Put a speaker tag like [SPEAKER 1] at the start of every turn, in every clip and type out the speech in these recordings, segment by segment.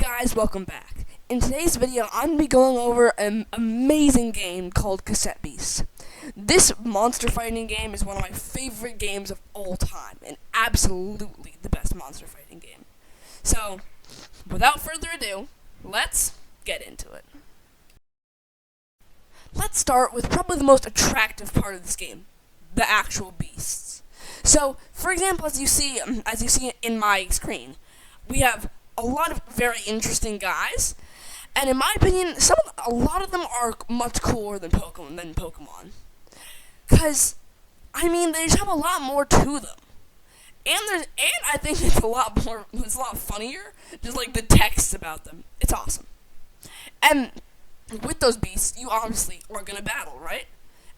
[SPEAKER 1] guys, welcome back. In today's video, I'm going to be going over an amazing game called Cassette. This monster fighting game is one of my favorite games of all time, and absolutely the best monster fighting game. So, without further ado, let's get into it. Let's start with probably the most attractive part of this game, the actual beasts. So, for example, as you see in my screen, we have a lot of very interesting guys, and in my opinion, a lot of them are much cooler than Pokemon. Cause, I mean, they just have a lot more to them, and I think it's a lot funnier. Just like the text about them, it's awesome. And with those beasts, you obviously are gonna battle, right?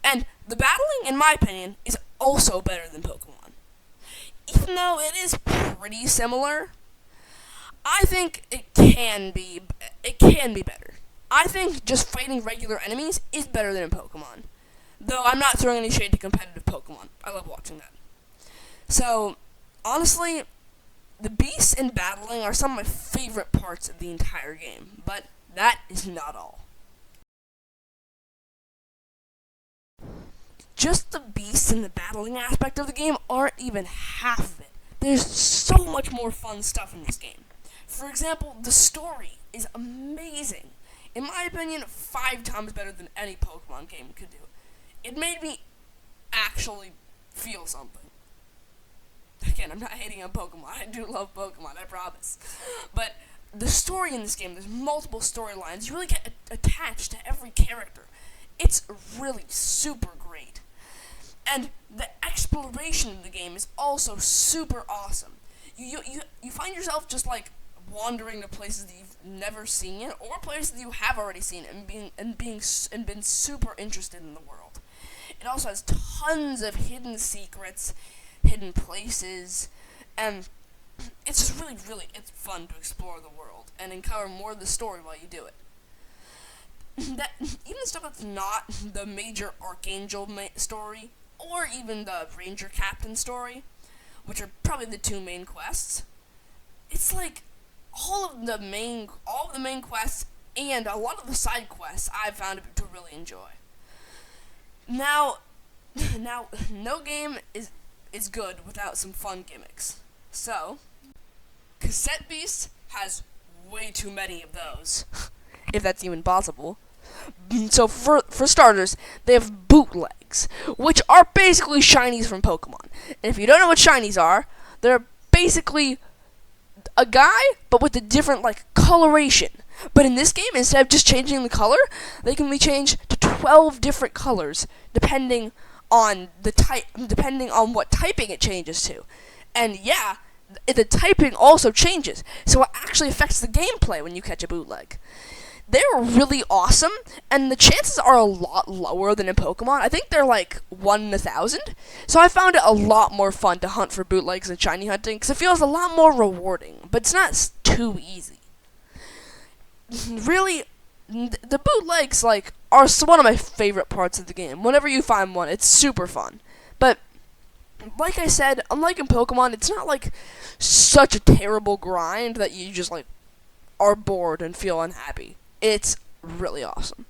[SPEAKER 1] And the battling, in my opinion, is also better than Pokemon, even though it is pretty similar. I think it can be better. I think just fighting regular enemies is better than in Pokemon. Though I'm not throwing any shade to competitive Pokemon. I love watching that. So, honestly, the beasts and battling are some of my favorite parts of the entire game. But that is not all. Just the beasts and the battling aspect of the game aren't even half of it. There's so much more fun stuff in this game. For example, the story is amazing. In my opinion, 5 times better than any Pokemon game could do. It made me actually feel something. Again, I'm not hating on Pokemon. I do love Pokemon, I promise. But the story in this game, there's multiple storylines. You really get attached to every character. It's really super great. And the exploration of the game is also super awesome. You find yourself just like wandering to places that you've never seen, or places that you have already seen, and been super interested in the world. It also has tons of hidden secrets, hidden places, and it's just it's fun to explore the world and uncover more of the story while you do it. Even stuff that's not the major Archangel story, or even the Ranger Captain story, which are probably the 2 main quests, it's like all of the main quests and a lot of the side quests I've found to really enjoy. Now, no game is good without some fun gimmicks. So, Cassette has way too many of those, if that's even possible. So for starters, they have bootlegs, which are basically shinies from Pokemon. And if you don't know what shinies are, they're basically a guy, but with a different, coloration. But in this game, instead of just changing the color, they can be changed to 12 different colors, depending on what typing it changes to. And yeah, the typing also changes, so it actually affects the gameplay when you catch a bootleg. They're really awesome, and the chances are a lot lower than in Pokemon. I think they're 1 in 1,000. So I found it a lot more fun to hunt for bootlegs than shiny hunting, because it feels a lot more rewarding, but it's not too easy. Really, the bootlegs are one of my favorite parts of the game. Whenever you find one, it's super fun. But like I said, unlike in Pokemon, it's not such a terrible grind that you just are bored and feel unhappy. It's really awesome.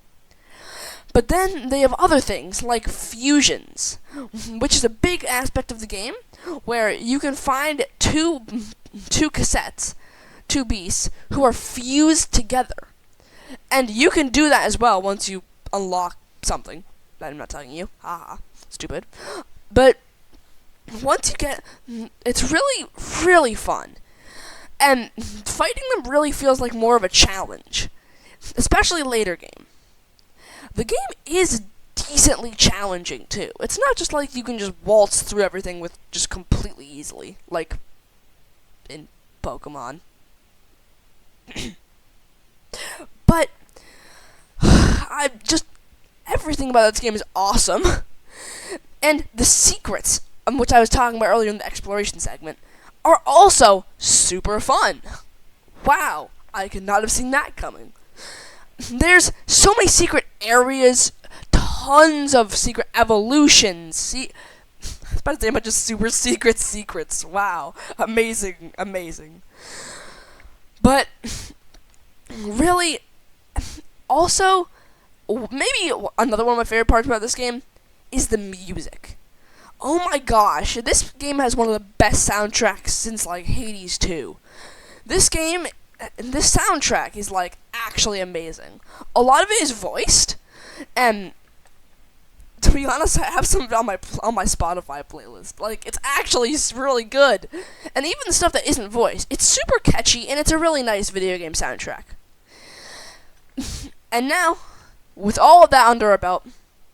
[SPEAKER 1] But then they have other things, like fusions, which is a big aspect of the game, where you can find two cassettes, 2 beasts, who are fused together. And you can do that as well once you unlock something that I'm not telling you. Haha, stupid. But once you get, it's really fun. And fighting them really feels like more of a challenge, especially later game. The game is decently challenging too. It's not just like you can just waltz through everything with just completely easily, like in Pokemon. But everything about this game is awesome. And the secrets, which I was talking about earlier in the exploration segment, are also super fun. Wow, I could not have seen that coming. There's so many secret areas, tons of secret evolutions. I was about to say a bunch of super secrets. Wow, amazing. But Also, maybe another one of my favorite parts about this game is the music. Oh my gosh, this game has one of the best soundtracks since like Hades 2. This soundtrack is like actually amazing. A lot of it is voiced, and to be honest, I have some on my Spotify playlist. Like, it's actually really good, and even the stuff that isn't voiced, it's super catchy, and it's a really nice video game soundtrack. And now, with all of that under our belt,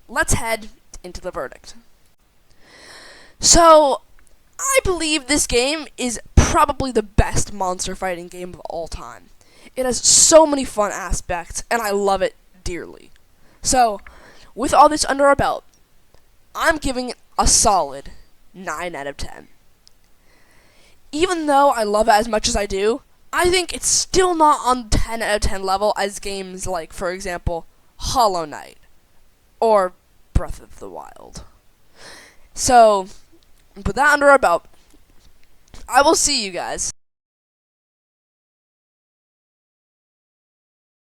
[SPEAKER 1] let's head into the verdict. So, I believe this game is probably the best monster fighting game of all time. It has so many fun aspects, and I love it dearly. So, with all this under our belt, I'm giving it a solid 9 out of 10. Even though I love it as much as I do, I think it's still not on 10 out of 10 level as games like, for example, Hollow Knight or Breath of the Wild. So, with that under our belt, I will see you guys